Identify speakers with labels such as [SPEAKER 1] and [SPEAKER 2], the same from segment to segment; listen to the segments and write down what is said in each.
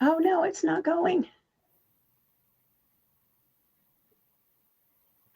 [SPEAKER 1] Oh, no, it's not going.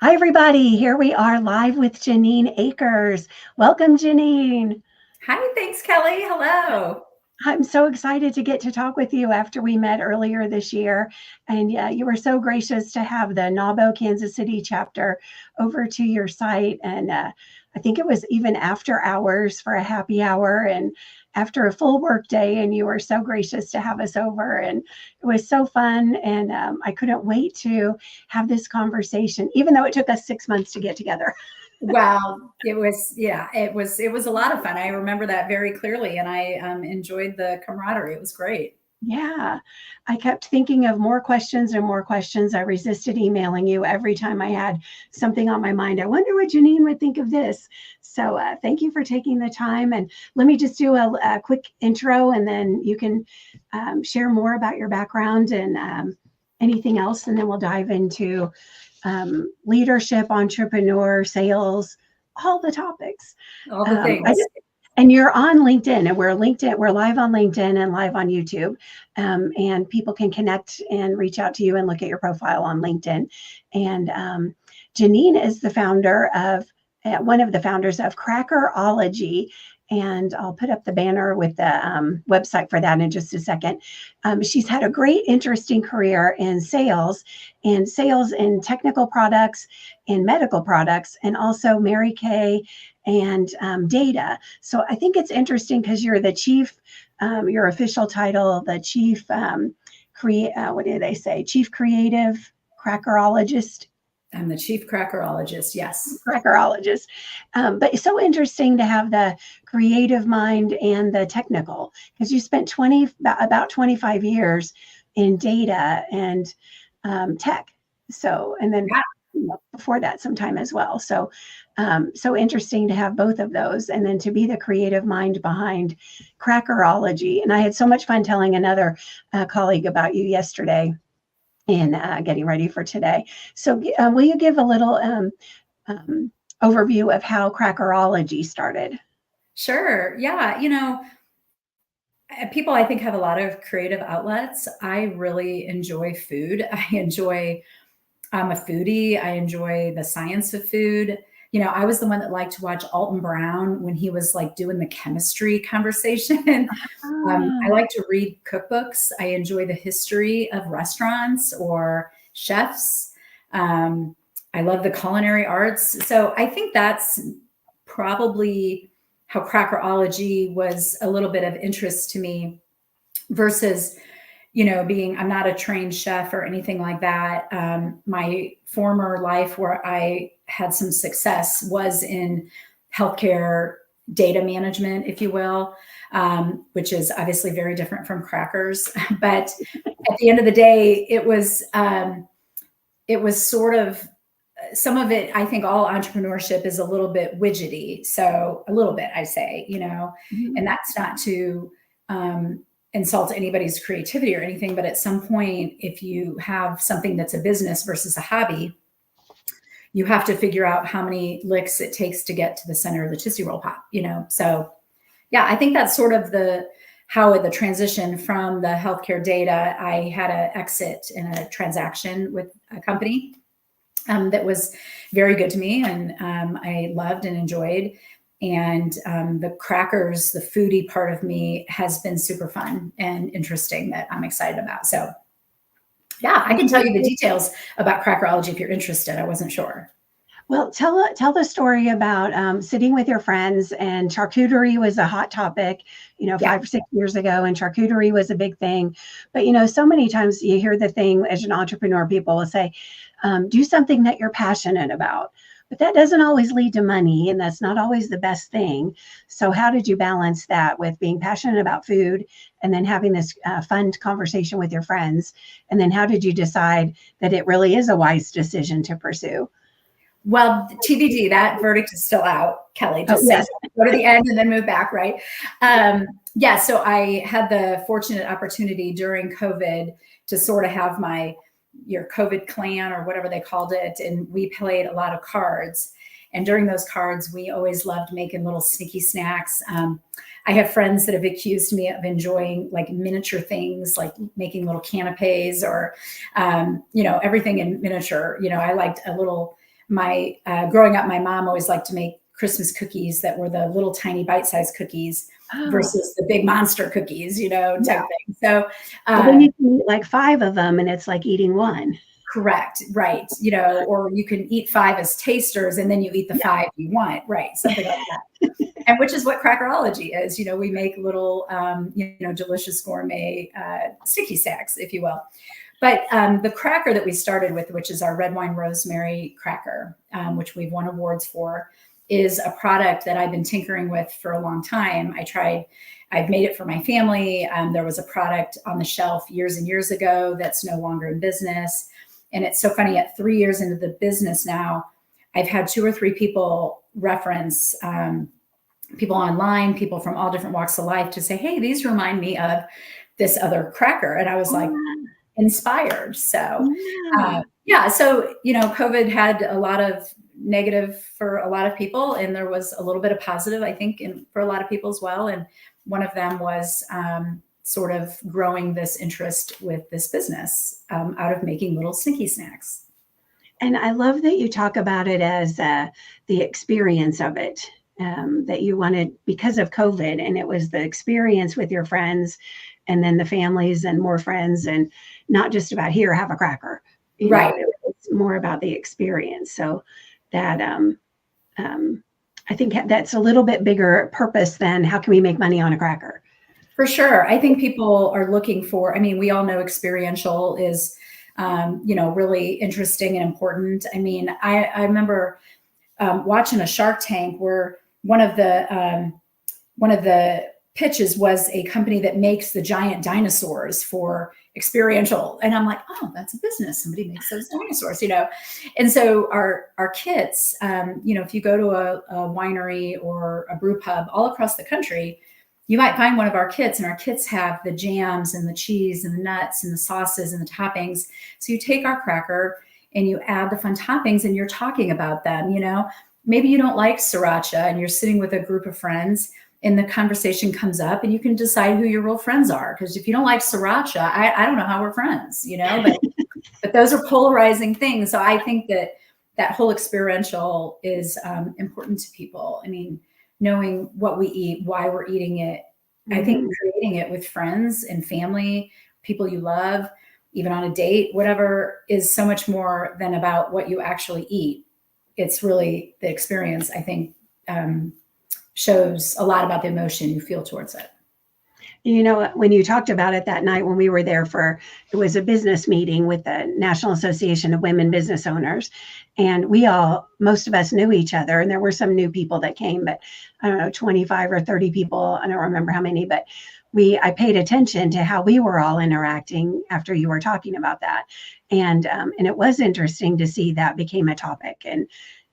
[SPEAKER 1] Hi, everybody. Here we are live with Janine Akers. Welcome, Janine.
[SPEAKER 2] Hi, thanks, Kelly. Hello.
[SPEAKER 1] I'm so excited to get to talk with you after we met earlier this year. And yeah, you were so gracious to have the NAWBO Kansas City chapter over to your site. And I think it was even after hours for a happy hour and after a full work day. And you were so gracious to have us over. And it was so fun. And I couldn't wait to have this conversation, even though it took us 6 months to get together.
[SPEAKER 2] Well, it was a lot of fun. I remember that very clearly, and I enjoyed the camaraderie. It was great.
[SPEAKER 1] Yeah, I kept thinking of more questions and more questions. I resisted emailing you every time I had something on my mind. I wonder what Janine would think of this. So thank you for taking the time. And let me just do a quick intro, and then you can share more about your background and anything else. And then we'll dive into leadership, entrepreneur, sales, all the topics.
[SPEAKER 2] All the things.
[SPEAKER 1] And you're on LinkedIn, and we're live on LinkedIn and live on YouTube. And people can connect and reach out to you and look at your profile on LinkedIn. And Janine is the founder of, one of the founders of Crackerology. And I'll put up the banner with the website for that in just a second. She's had a great, interesting career in sales in technical products, in medical products, and also Mary Kay and data. So I think it's interesting because you're the chief, your official title, the chief, what do they say? Chief creative crackerologist.
[SPEAKER 2] I'm the chief crackerologist. Yes.
[SPEAKER 1] Crackerologist. But it's so interesting to have the creative mind and the technical, because you spent about 25 years in data and tech. So, and then before that some time as well. So, so interesting to have both of those, and then to be the creative mind behind Crackerology. And I had so much fun telling another colleague about you yesterday in getting ready for today. So will you give a little overview of how Crackerology started?
[SPEAKER 2] Sure. Yeah. People, I think, have a lot of creative outlets. I really enjoy food. I'm a foodie. I enjoy the science of food. I was the one that liked to watch Alton Brown when he was like doing the chemistry conversation. I like to read cookbooks. I enjoy the history of restaurants or chefs. I love the culinary arts. So I think that's probably how Crackerology was a little bit of interest to me versus, I'm not a trained chef or anything like that. My former life where I had some success was in healthcare data management, if you will, which is obviously very different from crackers. But at the end of the day, it was sort of, some of it, I think all entrepreneurship is a little bit widgety. So a little bit, I say, and that's not to insult anybody's creativity or anything, but at some point, if you have something that's a business versus a hobby, you have to figure out how many licks it takes to get to the center of the Tootsie Roll Pop, So yeah, I think that's sort of how the transition from the healthcare data. I had an exit in a transaction with a company that was very good to me, and I loved and enjoyed. And the crackers, the foodie part of me, has been super fun and interesting that I'm excited about. So yeah, I can tell you the details about Crackerology if you're interested. I wasn't sure.
[SPEAKER 1] Well, tell the story about sitting with your friends, and charcuterie was a hot topic, 5 or 6 years ago, and charcuterie was a big thing. But, so many times you hear the thing as an entrepreneur, people will say, do something that you're passionate about. But that doesn't always lead to money, and that's not always the best thing. So how did you balance that with being passionate about food and then having this fun conversation with your friends? And then how did you decide that it really is a wise decision to pursue?
[SPEAKER 2] Well, TBD, that verdict is still out, Kelly. Just yes. Go to the end and then move back, right? So I had the fortunate opportunity during COVID to sort of have your COVID clan or whatever they called it. And we played a lot of cards. And during those cards, we always loved making little sneaky snacks. I have friends that have accused me of enjoying like miniature things, like making little canapes or, everything in miniature. I liked growing up, my mom always liked to make Christmas cookies that were the little tiny bite-sized cookies versus the big monster cookies, type thing. So
[SPEAKER 1] then you can eat like 5 of them and it's like eating one.
[SPEAKER 2] Correct. Right. Or you can eat 5 as tasters and then you eat the 5 you want. Right. Something like that. And which is what Crackerology is. We make little, delicious gourmet sticky stacks, if you will. But the cracker that we started with, which is our red wine rosemary cracker, which we've won awards for, is a product that I've been tinkering with for a long time. I've made it for my family. There was a product on the shelf years and years ago that's no longer in business. And it's so funny, at 3 years into the business now, I've had 2 or 3 people reference, people online, people from all different walks of life, to say, hey, these remind me of this other cracker. And I was like, inspired. So, so, COVID had a lot of negative for a lot of people, and there was a little bit of positive, I think, for a lot of people as well. And one of them was sort of growing this interest with this business out of making little sneaky snacks.
[SPEAKER 1] And I love that you talk about it as the experience of it, that you wanted because of COVID, and it was the experience with your friends and then the families and more friends, and not just about here, have a cracker.
[SPEAKER 2] Right.
[SPEAKER 1] It's more about the experience. So that I think that's a little bit bigger purpose than how can we make money on a cracker.
[SPEAKER 2] For sure. I think people are looking for, we all know experiential is, really interesting and important. I remember watching a Shark Tank where one of the pitches was a company that makes the giant dinosaurs for experiential. And I'm like, oh, that's a business. Somebody makes those dinosaurs, And so our kits, if you go to a winery or a brew pub all across the country, you might find one of our kits, and our kits have the jams and the cheese and the nuts and the sauces and the toppings. So you take our cracker and you add the fun toppings and you're talking about them, Maybe you don't like sriracha and you're sitting with a group of friends and the conversation comes up and you can decide who your real friends are. Because if you don't like sriracha, I don't know how we're friends, but those are polarizing things. So I think that whole experiential is important to people. Knowing what we eat, why we're eating it. I think creating it with friends and family, people you love, even on a date, whatever, is so much more than about what you actually eat. It's really the experience, I think, shows a lot about the emotion you feel towards it.
[SPEAKER 1] When you talked about it that night when we were there it was a business meeting with the National Association of Women Business Owners. And most of us knew each other. And there were some new people that came, but I don't know, 25 or 30 people. I don't remember how many, but I paid attention to how we were all interacting after you were talking about that. And it was interesting to see that became a topic,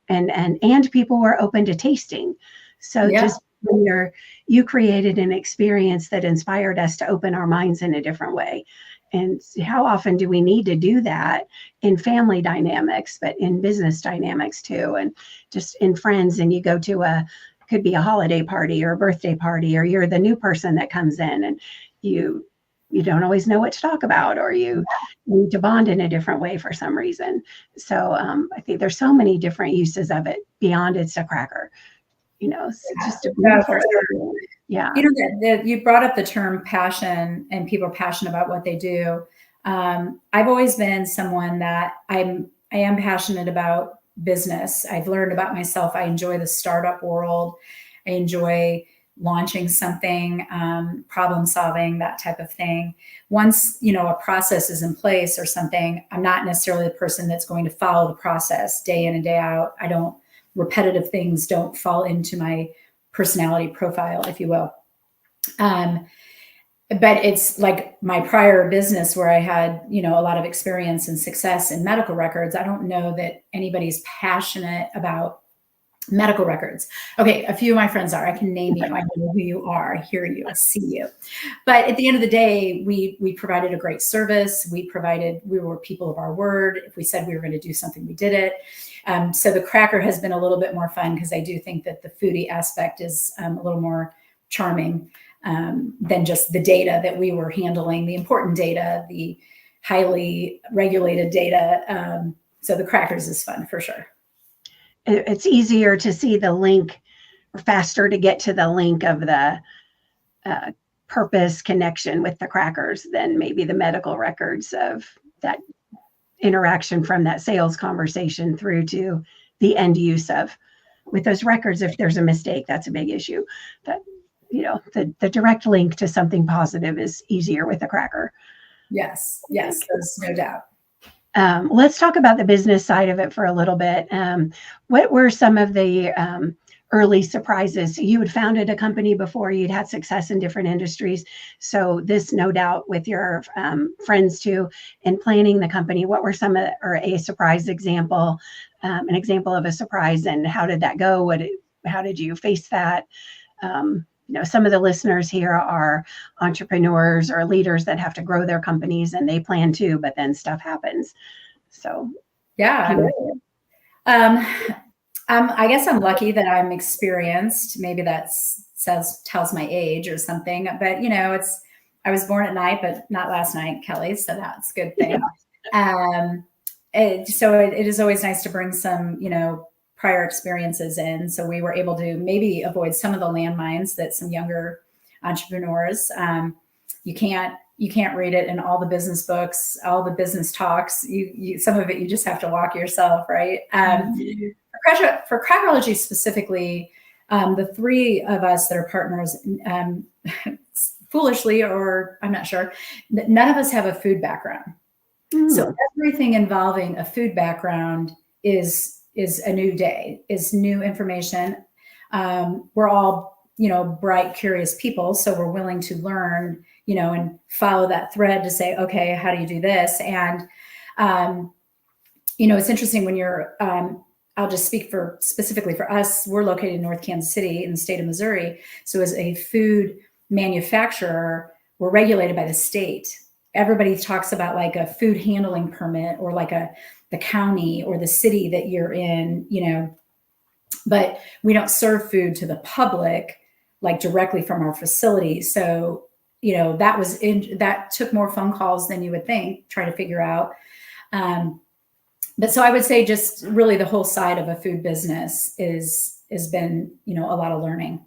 [SPEAKER 1] and people were open to tasting. So just when you created an experience that inspired us to open our minds in a different way. And how often do we need to do that in family dynamics, but in business dynamics too, and just in friends? And you go to could be a holiday party or a birthday party, or you're the new person that comes in and you don't always know what to talk about, or you need to bond in a different way for some reason. So I think there's so many different uses of it beyond it's a cracker. It's just a beautiful story. Yeah.
[SPEAKER 2] You brought up the term passion, and people are passionate about what they do. I've always been someone that I am passionate about business. I've learned about myself. I enjoy the startup world. I enjoy launching something, problem solving, that type of thing. Once, a process is in place or something, I'm not necessarily the person that's going to follow the process day in and day out. Repetitive things don't fall into my personality profile, if you will. But it's like my prior business where I had, a lot of experience and success in medical records. I don't know that anybody's passionate about medical records. Okay, a few of my friends are. I can name you. I know who you are. I hear you. I see you. But at the end of the day, we provided a great service. We were people of our word. If we said we were going to do something, we did it. So the cracker has been a little bit more fun because I do think that the foodie aspect is a little more charming than just the data that we were handling, the important data, the highly regulated data. So the crackers is fun for sure.
[SPEAKER 1] It's easier to see the link, or faster to get to the link of the purpose connection with the crackers than maybe the medical records of that interaction from that sales conversation through to the end use of. With those records, if there's a mistake, that's a big issue. That, the direct link to something positive is easier with a cracker.
[SPEAKER 2] Yes, there's no doubt.
[SPEAKER 1] Let's talk about the business side of it for a little bit. What were some of the early surprises? You had founded a company before, you'd had success in different industries. So this, no doubt, with your friends too, in planning the company, what were some or a surprise example, an example of a surprise, and how did that go? How did you face that? Some of the listeners here are entrepreneurs or leaders that have to grow their companies, and they plan too, but then stuff happens. So,
[SPEAKER 2] yeah. I guess I'm lucky that I'm experienced. Maybe that tells my age or something, but I was born at night, but not last night, Kelly. So that's a good thing. So it is always nice to bring some, prior experiences in. So we were able to maybe avoid some of the landmines that some younger entrepreneurs, you can't read it in all the business books, all the business talks. You some of it, you just have to walk yourself, right? For Crackerology specifically, the three of us that are partners, foolishly, or I'm not sure, none of us have a food background. So everything involving a food background is a new day, is new information. We're all, bright, curious people. So we're willing to learn, and follow that thread to say, okay, how do you do this? And, it's interesting when you're, I'll just speak specifically for us. We're located in North Kansas City in the state of Missouri. So as a food manufacturer, we're regulated by the state. Everybody talks about like a food handling permit, or like the county or the city that you're in, but we don't serve food to the public like directly from our facility. So, that took more phone calls than you would think, trying to figure out. But so I would say just really the whole side of a food business has been, a lot of learning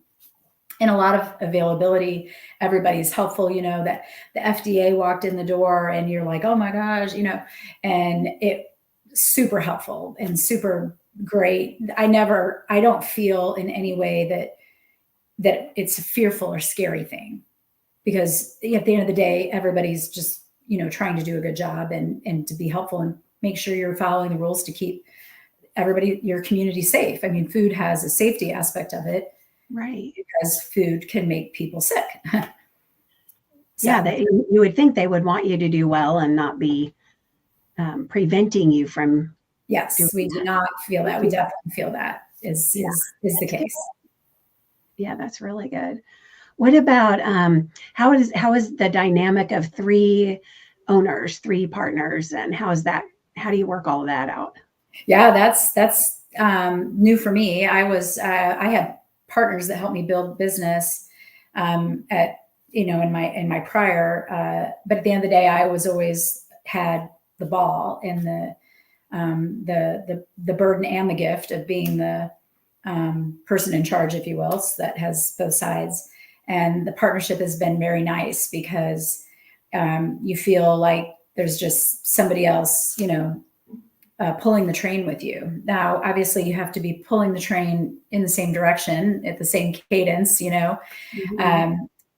[SPEAKER 2] and a lot of availability. Everybody's helpful, that the FDA walked in the door and you're like, oh my gosh, and it super helpful and super great. I don't feel in any way that it's a fearful or scary thing, because at the end of the day, everybody's just, trying to do a good job and to be helpful and make sure you're following the rules to keep your community safe. I mean, food has a safety aspect of it,
[SPEAKER 1] right?
[SPEAKER 2] Because food can make people sick. So,
[SPEAKER 1] yeah, you would think they would want you to do well and not be preventing you from.
[SPEAKER 2] Yes, we do not feel that. We definitely feel that is the case.
[SPEAKER 1] Yeah, that's really good. What about how is the dynamic of three owners, three partners, and how do you work all of that out?
[SPEAKER 2] Yeah, that's new for me. I had partners that helped me build business at in my prior, but at the end of the day, I was always had the ball and the burden and the gift of being the person in charge, if you will. So that has both sides. And the partnership has been very nice because you feel like there's just somebody else, pulling the train with you. Now, obviously, you have to be pulling the train in the same direction at the same cadence.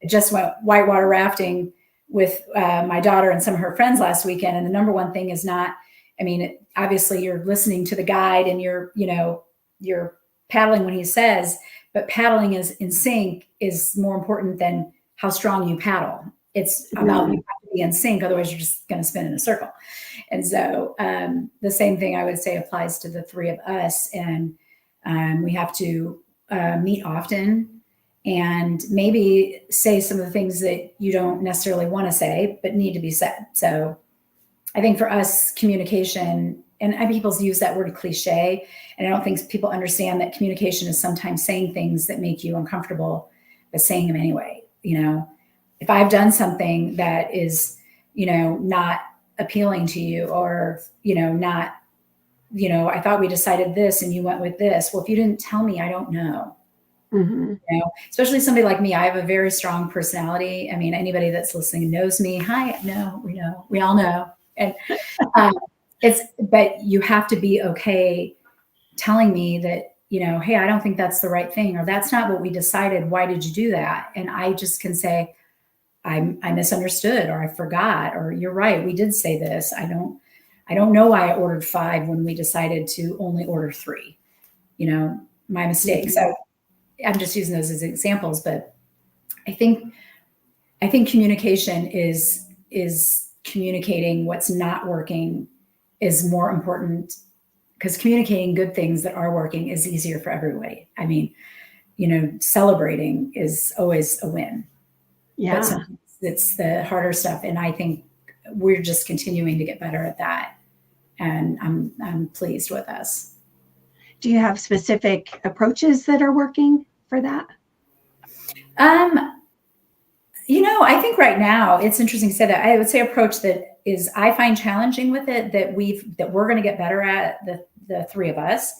[SPEAKER 2] Just went whitewater rafting with my daughter and some of her friends last weekend. And the number one thing is not, obviously you're listening to the guide and you're paddling when he says, but paddling is in sync is more important than how strong you paddle. It's about you have to be in sync. Otherwise you're just going to spin in a circle. And so the same thing I would say applies to the three of us. And we have to meet often and maybe say some of the things that you don't necessarily want to say, but need to be said. So I think for us, communication people use that word cliche, and I don't think people understand that communication is sometimes saying things that make you uncomfortable, but saying them anyway. If I've done something that is, not appealing to you, or, not, I thought we decided this and you went with this. Well, if you didn't tell me, I don't know.
[SPEAKER 1] Mm-hmm.
[SPEAKER 2] Especially somebody like me, I have a very strong personality. I mean, anybody that's listening knows me. Hi, no, we all know. And but you have to be okay telling me that, hey, I don't think that's the right thing, or that's not what we decided. Why did you do that? And I just can say, I misunderstood, or I forgot, or you're right, we did say this. I don't know why I ordered 5 when we decided to only order 3. My mistake. So I'm just using those as examples, but I think communication is communicating what's not working is more important, because communicating good things that are working is easier for everybody. I mean, celebrating is always a win.
[SPEAKER 1] Yeah.
[SPEAKER 2] But sometimes it's the harder stuff. And I think we're just continuing to get better at that. And I'm pleased with us.
[SPEAKER 1] Do you have specific approaches that are working for that?
[SPEAKER 2] I think right now it's interesting to say that. I would say approach that is I find challenging with it that we're going to get better at, the 3 of us,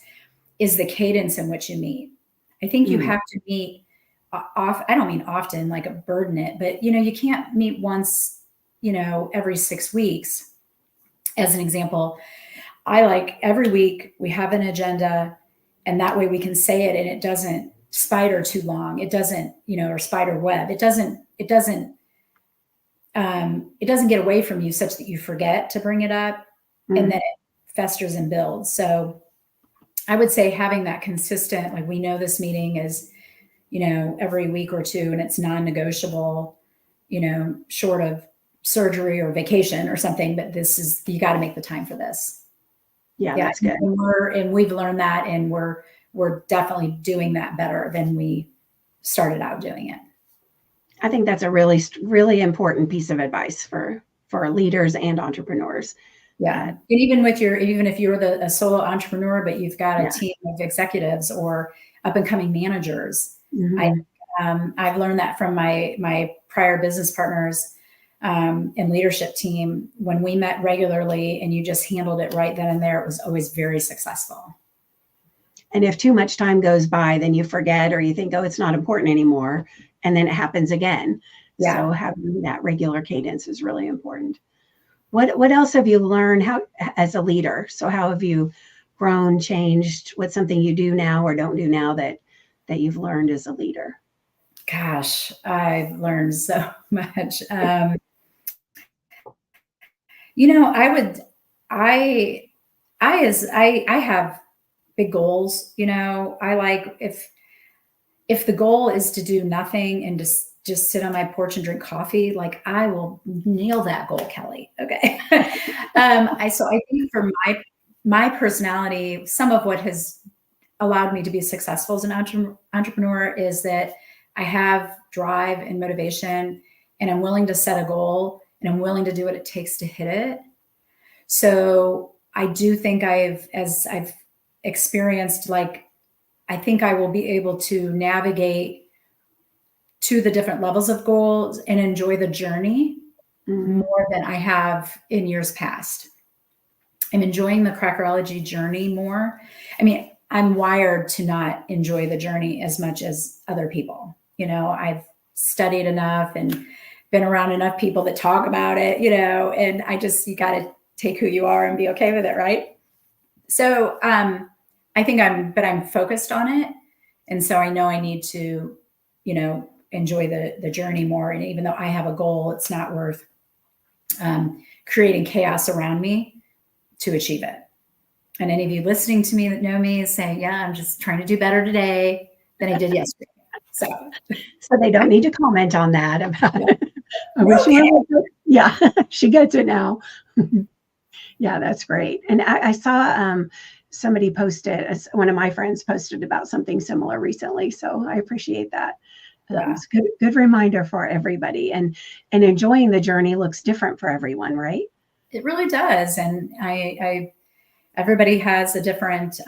[SPEAKER 2] is the cadence in which you meet. I think you have to meet off. I don't mean often, like a burden it, but you can't meet once, every 6 weeks. As an example, I like every week we have an agenda, and that way we can say it and it doesn't spider too long. It doesn't, or spider web. It doesn't get away from you such that you forget to bring it up, and then it festers and builds. So I would say having that consistent, like, we know this meeting is, every week or 2, and it's non-negotiable, short of surgery or vacation or something, but you got to make the time for this.
[SPEAKER 1] Yeah, that's good.
[SPEAKER 2] And we've learned that, and we're definitely doing that better than we started out doing it.
[SPEAKER 1] I think that's a really, really important piece of advice for leaders and entrepreneurs.
[SPEAKER 2] Yeah. And even if you're a solo entrepreneur, but you've got a team of executives or up and coming managers, I've learned that from my prior business partners and leadership team. When we met regularly and you just handled it right then and there, it was always very successful.
[SPEAKER 1] And if too much time goes by, then you forget, or you think, oh, it's not important anymore. And then it happens again. Yeah. So having that regular cadence is really important. What else have you learned as a leader? So how have you grown, changed? What's something you do now or don't do now that you've learned as a leader?
[SPEAKER 2] Gosh, I've learned so much. I have big goals. I like, if the goal is to do nothing and just sit on my porch and drink coffee, like, I will nail that goal, Kelly. Okay. So I think for my personality, some of what has allowed me to be successful as an entrepreneur is that I have drive and motivation, and I'm willing to set a goal, and I'm willing to do what it takes to hit it. So I do think as I've experienced, like, I think I will be able to navigate to the different levels of goals and enjoy the journey more than I have in years past. I'm enjoying the Crackerology journey more. I mean, I'm wired to not enjoy the journey as much as other people. I've studied enough and been around enough people that talk about it, and you got to take who you are and be okay with it. Right. So, I think I'm focused on it. And so I know I need to, enjoy the journey more. And even though I have a goal, it's not worth creating chaos around me to achieve it. And any of you listening to me that know me is saying, yeah, I'm just trying to do better today than I did yesterday. So
[SPEAKER 1] they don't need to comment on that about it. Yeah, she gets it now. Yeah, that's great. And I saw somebody posted, one of my friends posted about something similar recently. So I appreciate that. It's a good reminder for everybody. And enjoying the journey looks different for everyone, right?
[SPEAKER 2] It really does. And I everybody has a different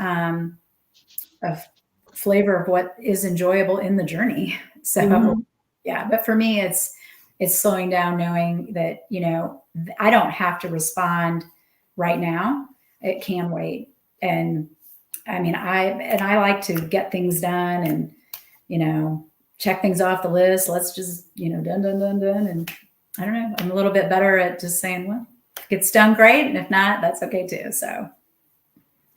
[SPEAKER 2] of flavor of what is enjoyable in the journey. So
[SPEAKER 1] Mhm.
[SPEAKER 2] yeah, but for me, it's slowing down, knowing that, I don't have to respond right now. It can wait. And I mean, I like to get things done and, check things off the list. Let's just, done, done, done, done. And I don't know, I'm a little bit better at just saying, well, if it gets done, great. And if not, that's okay too. So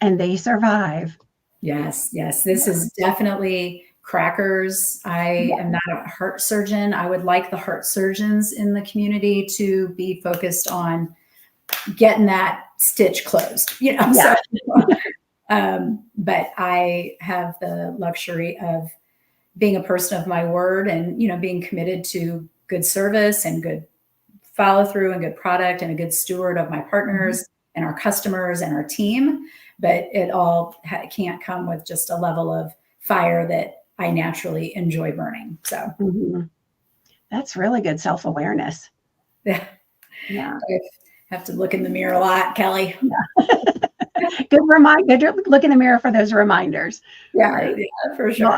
[SPEAKER 1] And they survive.
[SPEAKER 2] yes, yes. This is definitely crackers. I am not a heart surgeon. I would like the heart surgeons in the community to be focused on getting that stitch closed,
[SPEAKER 1] Yeah.
[SPEAKER 2] so but I have the luxury of being a person of my word and, being committed to good service and good follow through and good product and a good steward of my partners and our customers and our team. But it all can't come with just a level of fire that I naturally enjoy burning. So
[SPEAKER 1] Mhm. That's really good self-awareness.
[SPEAKER 2] yeah,
[SPEAKER 1] Yeah.
[SPEAKER 2] I have to look in the mirror a lot, Kelly.
[SPEAKER 1] Good look in the mirror for those reminders.
[SPEAKER 2] Yeah,
[SPEAKER 1] Right.
[SPEAKER 2] yeah, for
[SPEAKER 1] Well,
[SPEAKER 2] sure.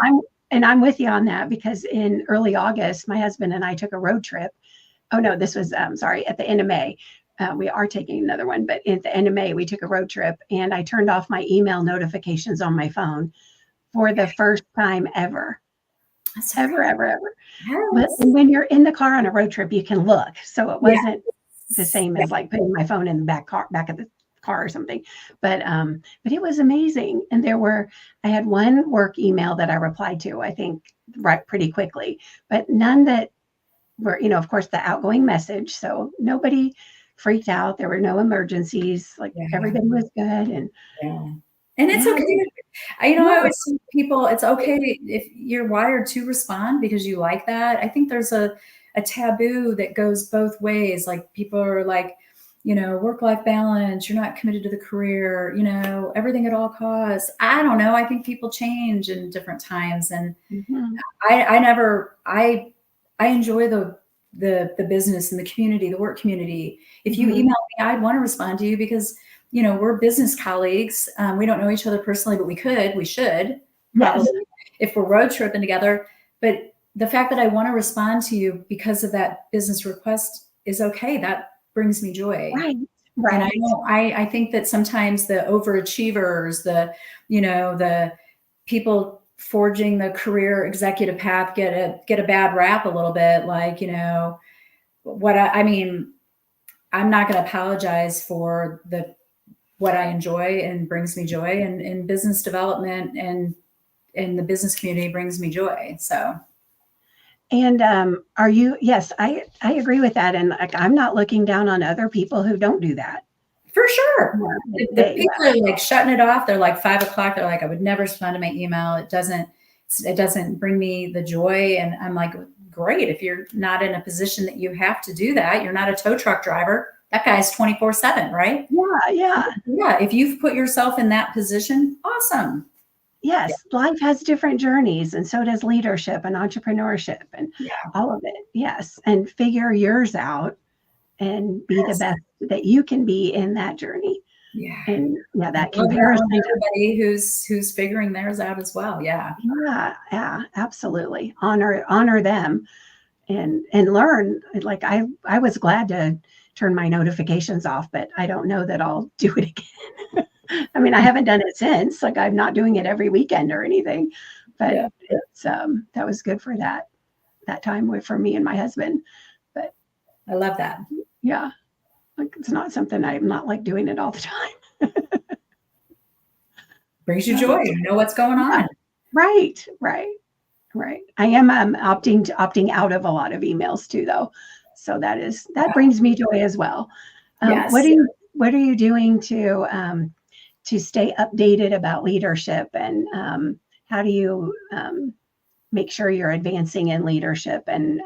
[SPEAKER 1] I'm with you on that because in early August, my husband and I took a road trip. Oh no, this was sorry, at the end of May. We are taking another one, but at the end of May, we took a road trip and I turned off my email notifications on my phone for the first time ever.
[SPEAKER 2] That's
[SPEAKER 1] Ever,
[SPEAKER 2] right.
[SPEAKER 1] ever, ever. But
[SPEAKER 2] Yes.
[SPEAKER 1] when you're in the car on a road trip, you can look. So it
[SPEAKER 2] Yeah.
[SPEAKER 1] wasn't the same as like putting my phone in the back of the car or something. But it was amazing. And I had one work email that I replied to, I think, right pretty quickly, but none that were, of course, the outgoing message. So nobody freaked out. There were no emergencies. Like
[SPEAKER 2] Yeah.
[SPEAKER 1] everybody was good. And
[SPEAKER 2] Yeah. And it's
[SPEAKER 1] yeah,
[SPEAKER 2] okay. I
[SPEAKER 1] yeah,
[SPEAKER 2] always tell people it's okay if you're wired to respond because you like that. I think there's a taboo that goes both ways. Like people are like, work-life balance, you're not committed to the career, everything at all costs. I don't know. I think people change in different times. And
[SPEAKER 1] mhm,
[SPEAKER 2] I enjoy the business and the community, the work community. If you email
[SPEAKER 1] mhm.
[SPEAKER 2] me, I'd want to respond to you because we're business colleagues. We don't know each other personally, but we should
[SPEAKER 1] Yes,
[SPEAKER 2] probably if we're road tripping together. But the fact that I want to respond to you because of that business request is okay. That brings me joy.
[SPEAKER 1] right,
[SPEAKER 2] And I
[SPEAKER 1] right.
[SPEAKER 2] know I think that sometimes the overachievers, the people forging the career executive path get a bad rap a little bit. Like, I mean, I'm not going to apologize for what I enjoy and brings me joy, and business development and in the business community brings me joy. So
[SPEAKER 1] And yes, I agree with that. And like, I'm not looking down on other people who don't do that.
[SPEAKER 2] for sure.
[SPEAKER 1] Yeah,
[SPEAKER 2] The people are like shutting it off. They're like 5 o'clock. They're like, I would never respond to my email. It doesn't bring me the joy. And I'm like, great. If you're not in a position that you have to do that, you're not a tow truck driver. That guy's 24/7, right?
[SPEAKER 1] yeah, yeah.
[SPEAKER 2] Yeah. If you've put yourself in that position, awesome.
[SPEAKER 1] Yes, life has different journeys, and so does leadership and entrepreneurship and
[SPEAKER 2] Yeah.
[SPEAKER 1] all of it. Yes, and figure yours out and be the
[SPEAKER 2] Yes.
[SPEAKER 1] best that you can be in that journey.
[SPEAKER 2] Yeah.
[SPEAKER 1] And yeah,
[SPEAKER 2] And
[SPEAKER 1] that
[SPEAKER 2] love on
[SPEAKER 1] comparison.
[SPEAKER 2] everybody who's figuring theirs out as well. Yeah.
[SPEAKER 1] Yeah, yeah, absolutely. Honor them and learn. Like I was glad to turn my notifications off, but I don't know that I'll do it again. I mean, I haven't done it since. Like I'm not doing it every weekend or anything, but
[SPEAKER 2] Yeah.
[SPEAKER 1] it's that was good for that time for me and my husband. But
[SPEAKER 2] I love that.
[SPEAKER 1] yeah, like it's not something I'm not like doing it all the time.
[SPEAKER 2] Brings you joy. You know what's going
[SPEAKER 1] Yeah,
[SPEAKER 2] on.
[SPEAKER 1] right, right, right. I am opting out of a lot of emails too, though. So that brings me joy as well.
[SPEAKER 2] Yes.
[SPEAKER 1] What are you doing to stay updated about leadership and how do you make sure you're advancing in leadership and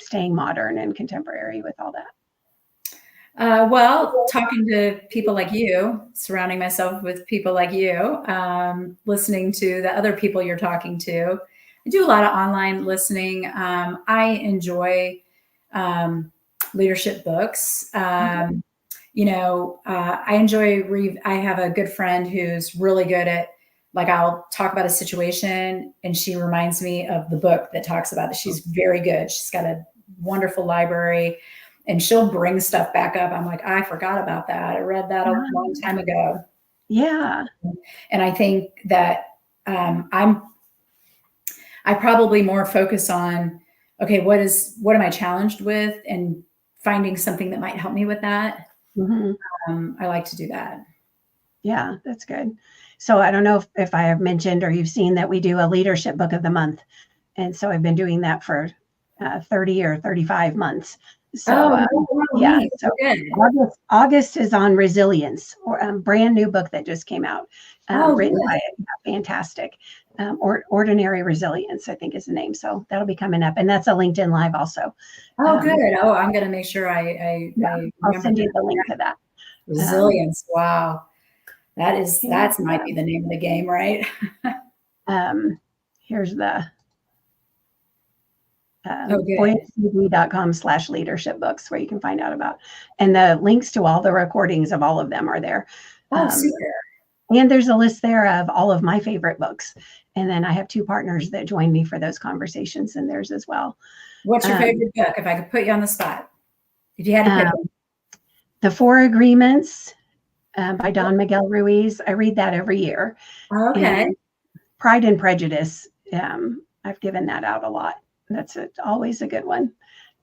[SPEAKER 1] staying modern and contemporary with all that?
[SPEAKER 2] Well, talking to people like you, surrounding myself with people like you, listening to the other people you're talking to. I do a lot of online listening. I enjoy leadership books. I enjoy, I have a good friend who's really good at, like, I'll talk about a situation and she reminds me of the book that talks about it. She's very good. She's got a wonderful library and she'll bring stuff back up. I'm like, I forgot about that. I read that a long time ago.
[SPEAKER 1] Yeah.
[SPEAKER 2] And I think that I probably more focus on, okay, what am I challenged with, and finding something that might help me with that. I like to do that.
[SPEAKER 1] Yeah, that's good. So I don't know if I have mentioned or you've seen that we do a leadership book of the month. And so I've been doing that for 30 or 35 months. So yeah, so August is on resilience, or a brand new book that just came out, written by fantastic. Ordinary Resilience, I think is the name. So that'll be coming up, and that's a LinkedIn Live also.
[SPEAKER 2] Oh, good. Oh, I'm going to make sure
[SPEAKER 1] I'll send you the link to that.
[SPEAKER 2] Resilience. Wow. That might be the name of the game, right?
[SPEAKER 1] Here's the voyage.com/leadership books, where you can find out about, and the links to all the recordings of all of them are there.
[SPEAKER 2] Super.
[SPEAKER 1] And there's a list there of all of my favorite books. And then I have 2 partners that join me for those conversations, and theirs as well.
[SPEAKER 2] What's your favorite book, if I could put you on the spot? If you had to pick
[SPEAKER 1] The 4 Agreements by Don Miguel Ruiz. I read that every year.
[SPEAKER 2] Okay.
[SPEAKER 1] And Pride and Prejudice. I've given that out a lot. That's always a good one.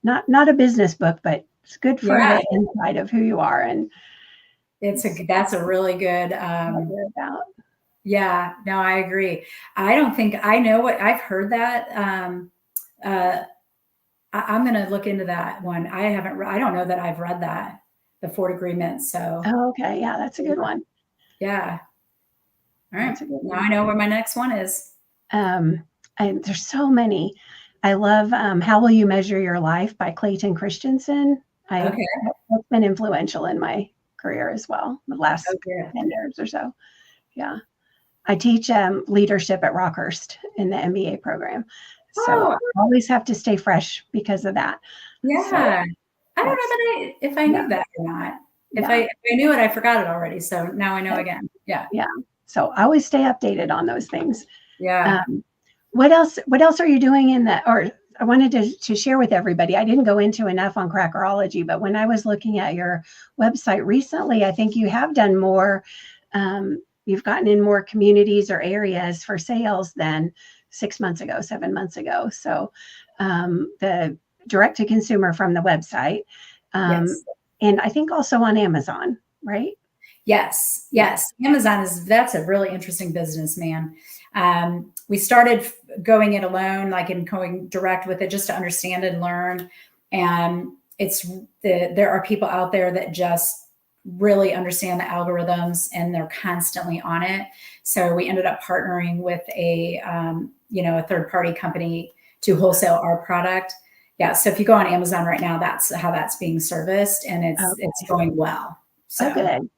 [SPEAKER 1] Not a business book, but it's good for the insight of who you are. And
[SPEAKER 2] that's a really good. Yeah, no, I agree. I don't think I know what I've heard that. I'm going to look into that one. I don't know that I've read that, the 4 Agreements. So.
[SPEAKER 1] Oh, okay. Yeah, that's a good one.
[SPEAKER 2] Yeah. All right. Now I know where my next one is.
[SPEAKER 1] And there's so many. I love How Will You Measure Your Life by Clayton Christensen. That's been influential in my career as well, the last 10 years or so. Yeah. I teach leadership at Rockhurst in the MBA program. So I always have to stay fresh because of that.
[SPEAKER 2] Yeah. So, I don't know if I knew that or not. If I knew it, I forgot it already. So now I know again. Yeah.
[SPEAKER 1] Yeah. So I always stay updated on those things.
[SPEAKER 2] Yeah.
[SPEAKER 1] What else are you doing in that? Or I wanted to share with everybody. I didn't go into enough on Crackerology, but when I was looking at your website recently, I think you have done more. You've gotten in more communities or areas for sales than 7 months ago. So the direct to consumer from the website, and I think also on Amazon, right?
[SPEAKER 2] Yes. Amazon that's a really interesting business, man. We started going it alone, and going direct with it just to understand and learn. And there are people out there that just really understand the algorithms and they're constantly on it. So we ended up partnering with a third-party company to wholesale our product. Yeah. So if you go on Amazon right now, that's how that's being serviced, and it's going well. So
[SPEAKER 1] good.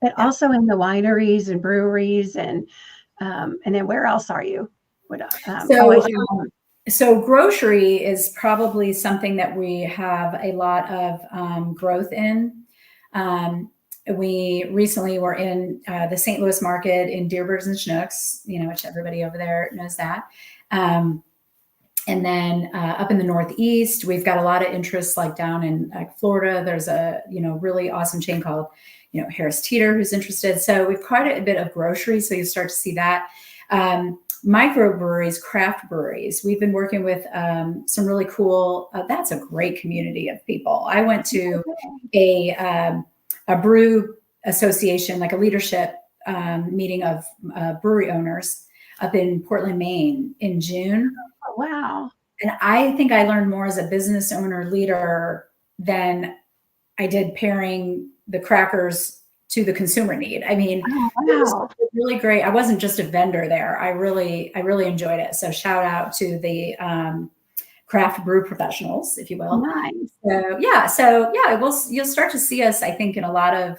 [SPEAKER 1] But also in the wineries and breweries and then where else are you?
[SPEAKER 2] So grocery is probably something that we have a lot of growth in. We recently were in the St. Louis market in Deerbirds and Chinooks, which everybody over there knows that. And then up in the Northeast, we've got a lot of interest, like down in Florida. There's a really awesome chain called Harris Teeter who's interested. So we've quite a bit of grocery. So you start to see that. Microbreweries, craft breweries. We've been working with some really cool. That's a great community of people. I went to a brew association, like a leadership meeting of brewery owners up in Portland, Maine in June.
[SPEAKER 1] Oh, wow.
[SPEAKER 2] And I think I learned more as a business owner leader than I did pairing the crackers to the consumer need. I mean, It was really great. I wasn't just a vendor there. I really enjoyed it. So shout out to the craft brew professionals, if you will.
[SPEAKER 1] Nice.
[SPEAKER 2] So you'll start to see us, I think, in a lot of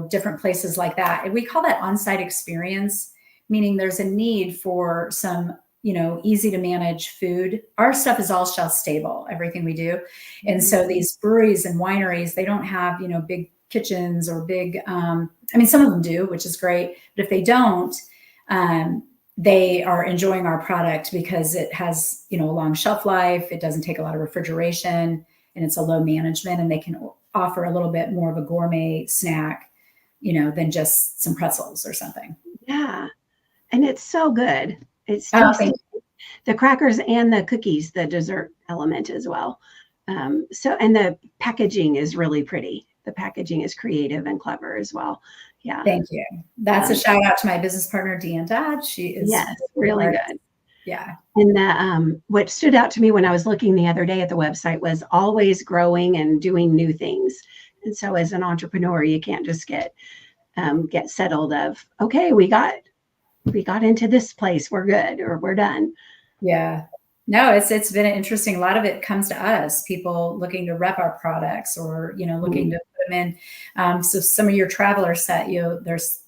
[SPEAKER 2] different places like that. And we call that on-site experience, meaning there's a need for some easy to manage food. Our stuff is all shelf stable, everything we do. And so these breweries and wineries, they don't have, big kitchens or big, some of them do, which is great. But if they don't, they are enjoying our product because it has, a long shelf life. It doesn't take a lot of refrigeration, and it's a low management, and they can offer a little bit more of a gourmet snack, than just some pretzels or something.
[SPEAKER 1] Yeah. And it's so good. It's tasty. The crackers and the cookies, the dessert element as well. And the packaging is really pretty. The packaging is creative and clever as well. Yeah.
[SPEAKER 2] Thank you. That's a shout out to my business partner, Deanne Dodge. She is
[SPEAKER 1] really good.
[SPEAKER 2] Yeah.
[SPEAKER 1] And what stood out to me when I was looking the other day at the website was always growing and doing new things. And so as an entrepreneur, you can't just get settled of, okay, we got into this place, we're good, or we're done.
[SPEAKER 2] Yeah. No, it's been interesting. A lot of it comes to us, people looking to rep our products or, looking to put them in. So some of your travelers set,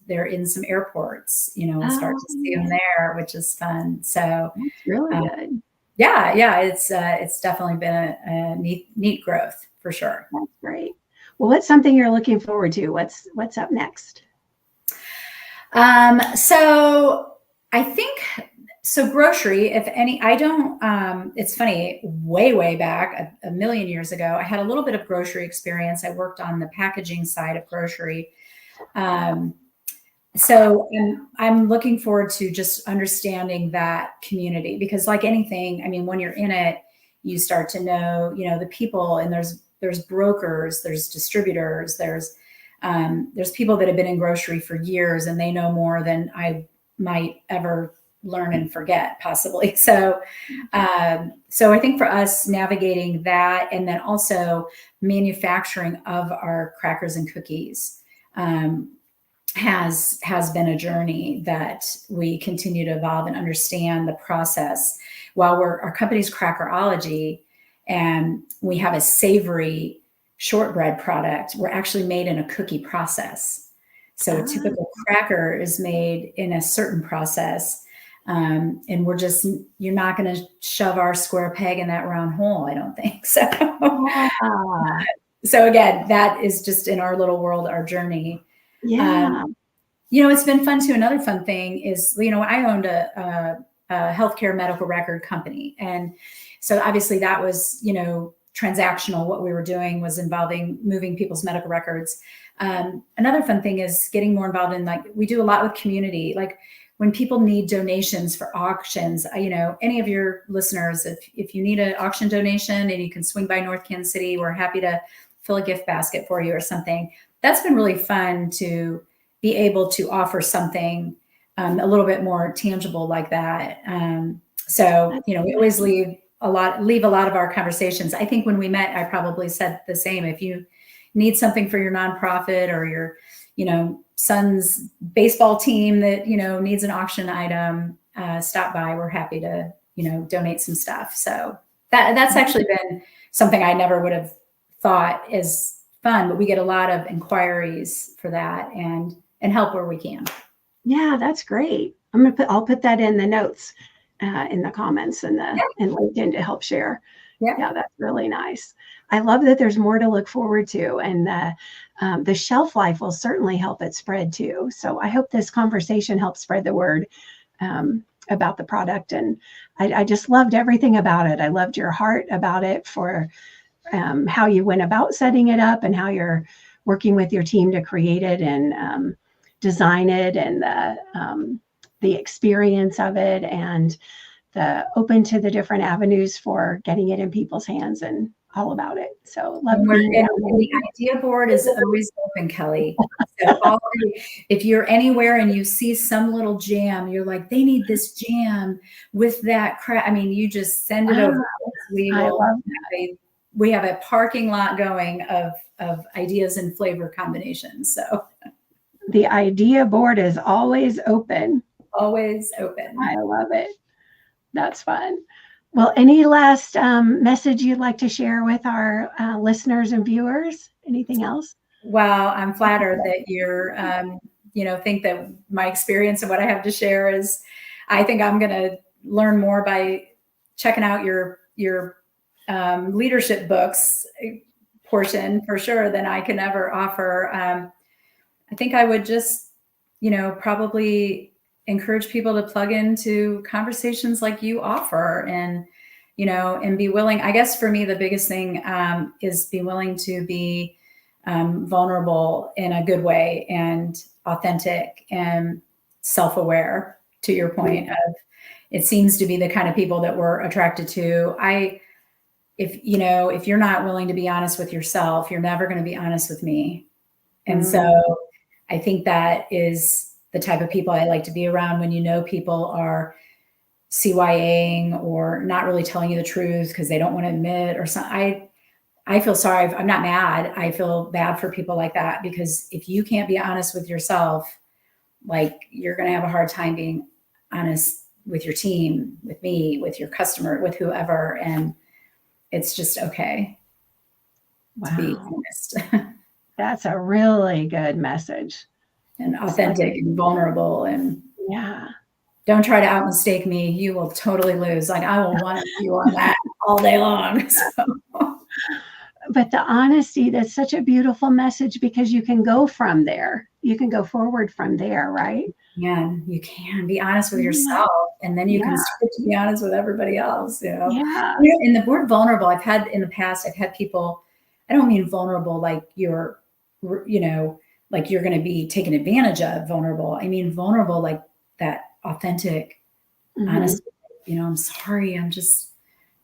[SPEAKER 2] they're in some airports, and start to see them there, which is fun. So
[SPEAKER 1] that's really good.
[SPEAKER 2] Yeah. It's definitely been a neat growth for sure.
[SPEAKER 1] That's great. Well, what's something you're looking forward to? What's up next?
[SPEAKER 2] So I think, grocery, if any, I don't, it's funny, way back a million years ago, I had a little bit of grocery experience. I worked on the packaging side of grocery. So I'm looking forward to just understanding that community, because like anything, when you're in it, you start to know, the people, and there's brokers, there's distributors, there's people that have been in grocery for years, and they know more than I might ever learn and forget, possibly. So I think for us, navigating that, and then also manufacturing of our crackers and cookies has been a journey that we continue to evolve and understand the process. While our company's Crackerology, and we have a savory shortbread product, we're actually made in a cookie process. So a typical cracker is made in a certain process. And you're not going to shove our square peg in that round hole, I don't think. So, so again, that is just in our little world, our journey.
[SPEAKER 1] Yeah.
[SPEAKER 2] It's been fun too. Another fun thing is, I owned a healthcare medical record company. And so obviously that was, transactional. What we were doing was involving moving people's medical records. Another fun thing is getting more involved in, we do a lot with community. Like when people need donations for auctions, any of your listeners, if you need an auction donation and you can swing by North Kansas City, we're happy to fill a gift basket for you or something. That's been really fun to be able to offer something a little bit more tangible like that. We always leave a lot of our conversations. I think when we met, I probably said the same. If you need something for your nonprofit or your, son's baseball team that, needs an auction item, stop by. We're happy to, donate some stuff. So that's actually been something I never would have thought is fun, but we get a lot of inquiries for that and help where we can.
[SPEAKER 1] Yeah, that's great. I'll put that in the notes, in the comments and LinkedIn to help share. Yeah, that's really nice. I love that there's more to look forward to, and the shelf life will certainly help it spread too. So I hope this conversation helps spread the word about the product. And I just loved everything about it. I loved your heart about it, for how you went about setting it up and how you're working with your team to create it and design it, and the experience of it, and the open to the different avenues for getting it in people's hands, and all about it. So love being there.
[SPEAKER 2] The idea board is always open, Kelly. So if you're anywhere and you see some little jam, you're like, they need this jam with that you just send it over. We have a parking lot going of ideas and flavor combinations. So
[SPEAKER 1] the idea board is always open.
[SPEAKER 2] Always open.
[SPEAKER 1] I love it. That's fun. Well, any last message you'd like to share with our listeners and viewers? Anything else?
[SPEAKER 2] Well, I'm flattered that you're, think that my experience and what I have to share is, I think I'm going to learn more by checking out your leadership books portion for sure than I can ever offer. I think I would just, probably encourage people to plug into conversations like you offer, and be willing. I guess for me, the biggest thing is be willing to be vulnerable in a good way, and authentic and self-aware, to your point of, it seems to be the kind of people that we're attracted to. If you're not willing to be honest with yourself, you're never going to be honest with me. And so I think that is the type of people I like to be around, when people are CYAing or not really telling you the truth because they don't want to admit or something. I feel sorry. I'm not mad. I feel bad for people like that, because if you can't be honest with yourself, like, you're going to have a hard time being honest with your team, with me, with your customer, with whoever. And it's just okay to be honest.
[SPEAKER 1] That's a really good message.
[SPEAKER 2] And authentic and vulnerable, and don't try to out mistake me. You will totally lose. Like, I will want you on that all day long. So.
[SPEAKER 1] But the honesty, that's such a beautiful message, because you can go from there. You can go forward from there, right?
[SPEAKER 2] Yeah, you can be honest with yourself, and then you can start to be honest with everybody else.
[SPEAKER 1] Yeah.
[SPEAKER 2] In the word vulnerable, I've had people, I don't mean vulnerable like you're, like you're going to be taken advantage of, vulnerable. I mean vulnerable like that authentic, honest, I'm sorry, I'm just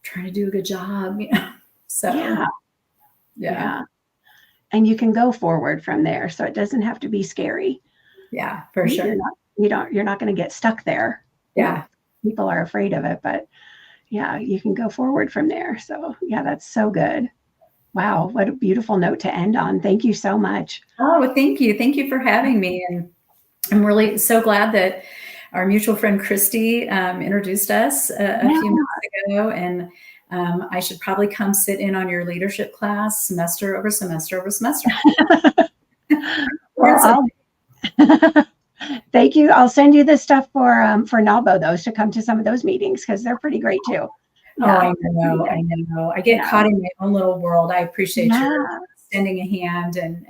[SPEAKER 2] trying to do a good job, So yeah.
[SPEAKER 1] And you can go forward from there. So it doesn't have to be scary.
[SPEAKER 2] Yeah, for sure.
[SPEAKER 1] You're not going to get stuck there.
[SPEAKER 2] Yeah.
[SPEAKER 1] People are afraid of it, but you can go forward from there. So that's so good. Wow. What a beautiful note to end on. Thank you so much.
[SPEAKER 2] Oh, thank you. Thank you for having me. And I'm really so glad that our mutual friend, Christy, introduced us a few months ago. And I should probably come sit in on your leadership class semester over semester over semester.
[SPEAKER 1] Well, thank you. I'll send you the stuff for NALBO, those, to come to some of those meetings, because they're pretty great too.
[SPEAKER 2] I know. I get caught in my own little world. I appreciate your extending a hand, and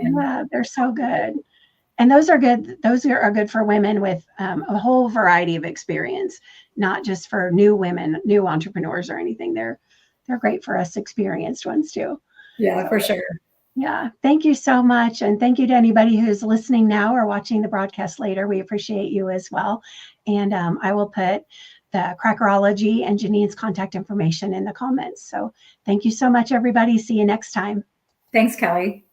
[SPEAKER 1] they're so good. And those are good. Those are good for women with a whole variety of experience, not just for new women, new entrepreneurs or anything. They're great for us experienced ones too.
[SPEAKER 2] Yeah, for sure.
[SPEAKER 1] Yeah. Thank you so much. And thank you to anybody who's listening now or watching the broadcast later. We appreciate you as well. And I will put the Crackerology and Janine's contact information in the comments. So thank you so much, everybody. See you next time.
[SPEAKER 2] Thanks, Kelly.